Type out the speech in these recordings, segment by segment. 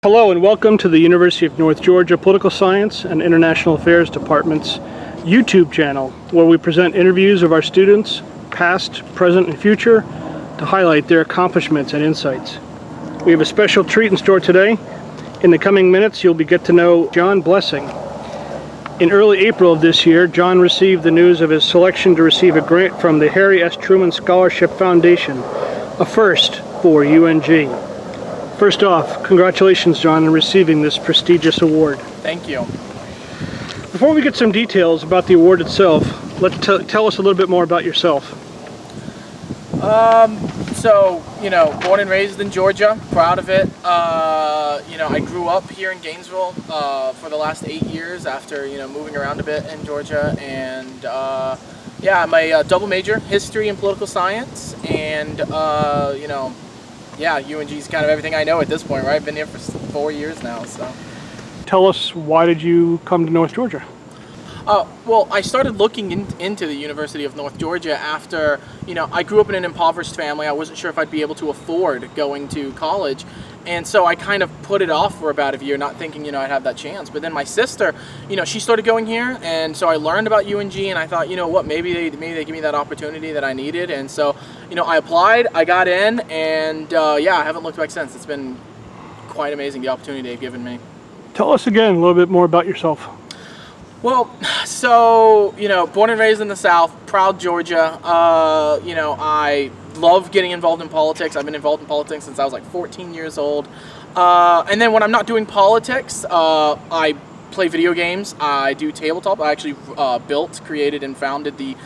Hello and welcome to the University of North Georgia Political Science and International Affairs Department's YouTube channel, where we present interviews of our students, past, present, and future, to highlight their accomplishments and insights. We have a special treat in store today. In the coming minutes, you'll get to know John Blessing. In early April of this year, John received the news of his selection to receive a grant from the Harry S. Truman Scholarship Foundation, a first for UNG. First off, congratulations, John, on receiving this prestigious award. Thank you. Before we get some details about the award itself, let's tell us a little bit more about yourself. Born and raised in Georgia, proud of it. I grew up here in Gainesville for the last 8 years after, moving around a bit in Georgia. And I'm a double major, history and political science. And, UNG's kind of everything I know at this point, right? I've been here for 4 years now, so. Tell us, why did you come to North Georgia? I started looking into the University of North Georgia after, I grew up in an impoverished family. I wasn't sure if I'd be able to afford going to college. And so I kind of put it off for about a year, not thinking, I'd have that chance. But then my sister, she started going here. And so I learned about UNG and I thought, maybe they give me that opportunity that I needed. And so, I applied, I got in, and I haven't looked back since. It's been quite amazing, the opportunity they've given me. Tell us again a little bit more about yourself. Well, born and raised in the South, proud Georgia. I love getting involved in politics. I've been involved in politics since I was like 14 years old. And then when I'm not doing politics, I play video games. I do tabletop. I actually created, and founded the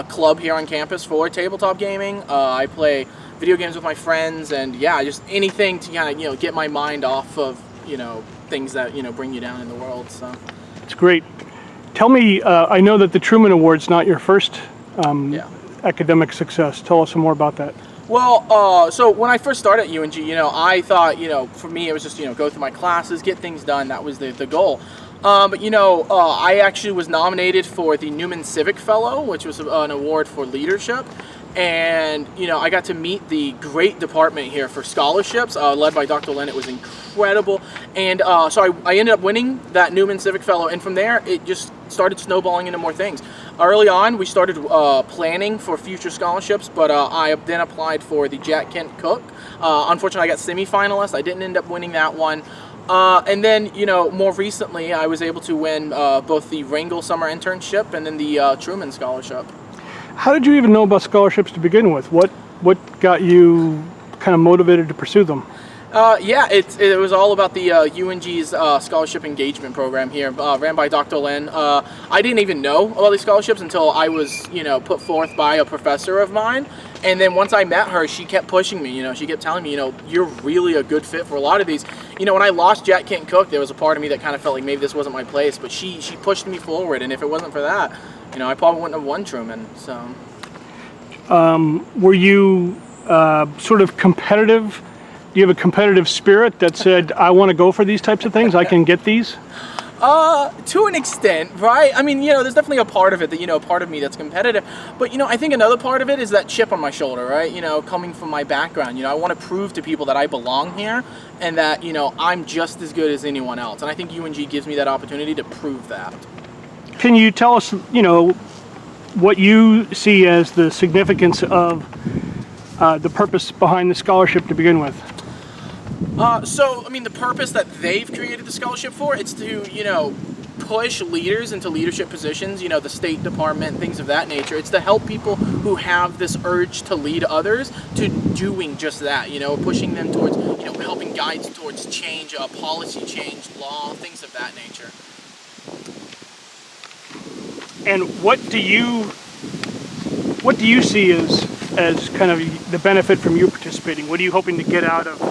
club here on campus for tabletop gaming. I play video games with my friends, and just anything to kind of get my mind off of things that bring you down in the world. So it's great. Tell me, I know that the Truman Award's not your first academic success. Tell us some more about that. Well, so when I first started at UNG, I thought, for me it was just, go through my classes, get things done. That was the goal. I actually was nominated for the Newman Civic Fellow, which was an award for leadership. And, I got to meet the great department here for scholarships, led by Dr. Lynn. It was incredible. And so I ended up winning that Newman Civic Fellow. And from there, it just started snowballing into more things. Early on, we started planning for future scholarships, but I then applied for the Jack Kent Cook. Unfortunately, I got semifinalist. I didn't end up winning that one. And then, more recently, I was able to win both the Wrangell Summer Internship and then the Truman Scholarship. How did you even know about scholarships to begin with? What got you kind of motivated to pursue them? It was all about the UNG's scholarship engagement program here, ran by Dr. Lynn. I didn't even know about these scholarships until I was, put forth by a professor of mine. And then once I met her, she kept pushing me, she kept telling me, you're really a good fit for a lot of these. When I lost Jack Kent Cook, there was a part of me that kind of felt like maybe this wasn't my place, but she pushed me forward. And if it wasn't for that, I probably wouldn't have won Truman, so. Were you sort of competitive? Do you have a competitive spirit that said, I want to go for these types of things, I can get these? To an extent, right? I mean, there's definitely a part of it that, part of me that's competitive. But, I think another part of it is that chip on my shoulder, right? Coming from my background, I want to prove to people that I belong here and that, I'm just as good as anyone else. And I think UNG gives me that opportunity to prove that. Can you tell us, what you see as the significance of the purpose behind the scholarship to begin with? The purpose that they've created the scholarship for, it's to, push leaders into leadership positions, the State Department, things of that nature. It's to help people who have this urge to lead others to doing just that, pushing them towards, helping guide towards change, policy change, law, things of that nature. And what do you see as kind of the benefit from you participating? What are you hoping to get out of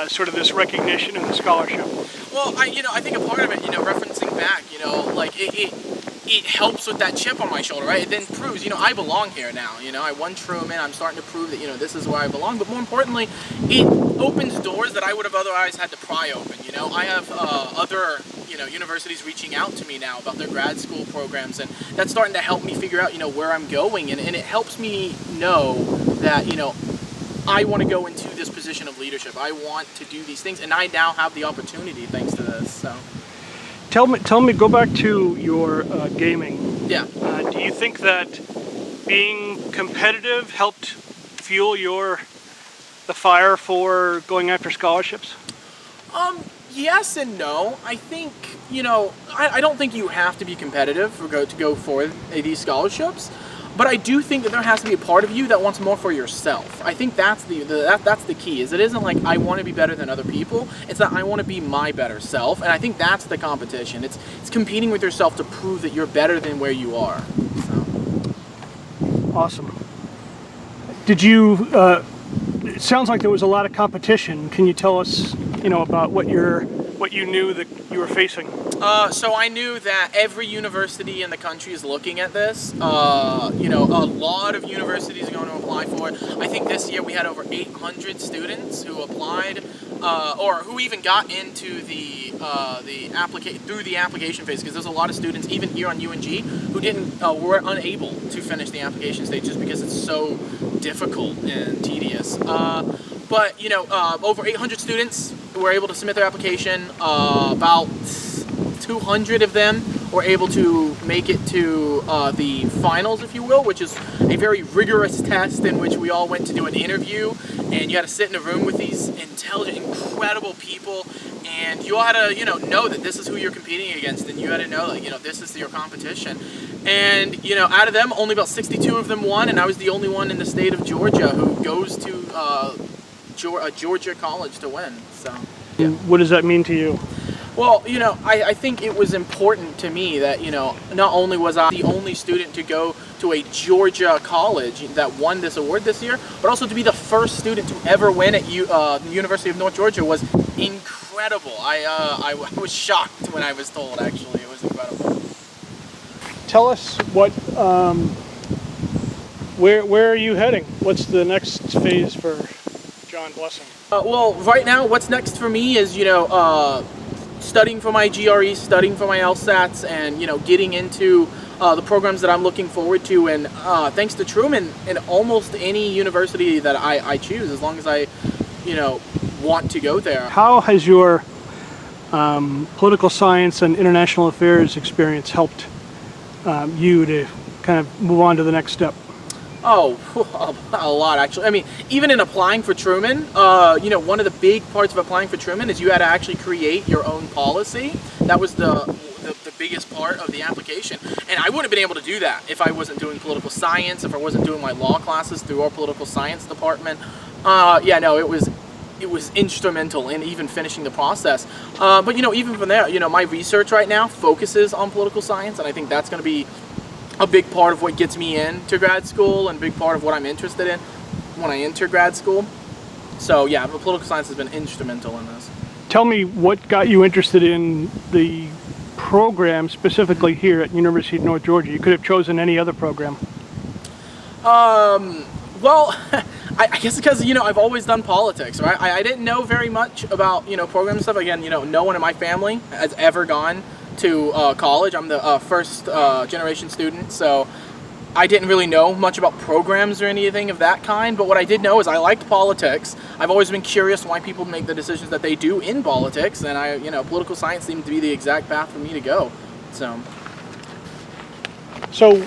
sort of this recognition and the scholarship? Well, I think a part of it, referencing back, it helps with that chip on my shoulder, right? It then proves, I belong here now. I won Truman. I'm starting to prove that, this is where I belong. But more importantly, it opens doors that I would have otherwise had to pry open. I have other, universities reaching out to me now about their grad school programs, and that's starting to help me figure out, where I'm going. And it helps me know that, I want to go into this position position of leadership. I want to do these things, and I now have the opportunity thanks to this. So, tell me, go back to your gaming. yeah. Do you think that being competitive helped fuel the fire for going after scholarships? Yes and no. I think, I don't think you have to be competitive to go for these scholarships, but I do think that there has to be a part of you that wants more for yourself. I think that's the key. Is it isn't like I want to be better than other people. It's that I want to be my better self, and I think that's the competition. It's competing with yourself to prove that you're better than where you are. So. Awesome. Did you? It sounds like there was a lot of competition. Can you tell us, about what you knew that you were facing? So I knew that every university in the country is looking at this. A lot of universities are going to apply for it. I think this year we had over 800 students who applied, or who even got into through the application phase. Because there's a lot of students, even here on UNG, who were unable to finish the application stage just because it's so difficult and tedious. But over 800 students were able to submit their application. About 200 of them were able to make it to the finals, if you will, which is a very rigorous test in which we all went to do an interview, and you had to sit in a room with these intelligent, incredible people, and you all had to, know that this is who you're competing against, and you had to know that, this is your competition. And, out of them, only about 62 of them won, and I was the only one in the state of Georgia who goes to Georgia college to win. So, yeah. What does that mean to you? Well, I think it was important to me that, not only was I the only student to go to a Georgia college that won this award this year, but also to be the first student to ever win at the University of North Georgia was incredible. I was shocked when I was told, actually. It was incredible. Tell us where are you heading? What's the next phase for John Blessing? Well, right now, what's next for me is, studying for my GRE, studying for my LSATs, and getting into the programs that I'm looking forward to. And thanks to Truman, in almost any university that I choose, as long as I, want to go there. How has your political science and international affairs experience helped you to kind of move on to the next step? Oh, a lot, actually. I mean, even in applying for Truman, one of the big parts of applying for Truman is you had to actually create your own policy. That was the biggest part of the application. And I wouldn't have been able to do that if I wasn't doing political science, if I wasn't doing my law classes through our political science department. It was instrumental in even finishing the process. But even from there, my research right now focuses on political science, and I think that's going to be a big part of what gets me into grad school and a big part of what I'm interested in when I enter grad school. So yeah, but political science has been instrumental in this. Tell me what got you interested in the program specifically here at University of North Georgia. You could have chosen any other program. Well, I guess because, I've always done politics, right? I didn't know very much about, program stuff. Again, no one in my family has ever gone to college. I'm the first generation student, so I didn't really know much about programs or anything of that kind, but what I did know is I liked politics. I've always been curious why people make the decisions that they do in politics, and political science seemed to be the exact path for me to go. So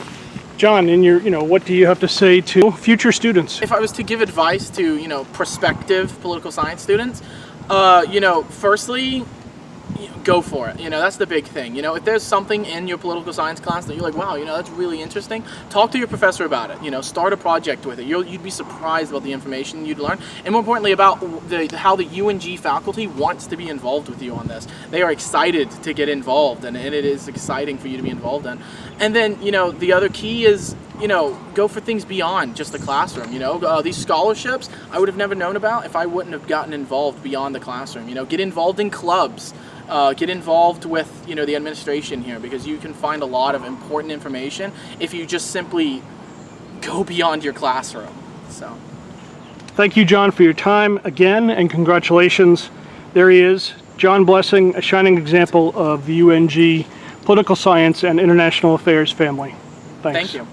John, in your, what do you have to say to future students? If I was to give advice to, prospective political science students, firstly, go for it. That's the big thing. If there's something in your political science class that you're like, wow, that's really interesting, talk to your professor about it. Start a project with it. You'd be surprised about the information you'd learn, and more importantly, about how the UNG faculty wants to be involved with you on this. They are excited to get involved, and it is exciting for you to be involved in. And then, the other key is, go for things beyond just the classroom. These scholarships I would have never known about if I wouldn't have gotten involved beyond the classroom. Get involved in clubs. Get involved with the administration here, because you can find a lot of important information if you just simply go beyond your classroom. So, thank you, John, for your time again, and congratulations. There he is, John Blessing, a shining example of the UNG political science and international affairs family. Thanks. Thank you.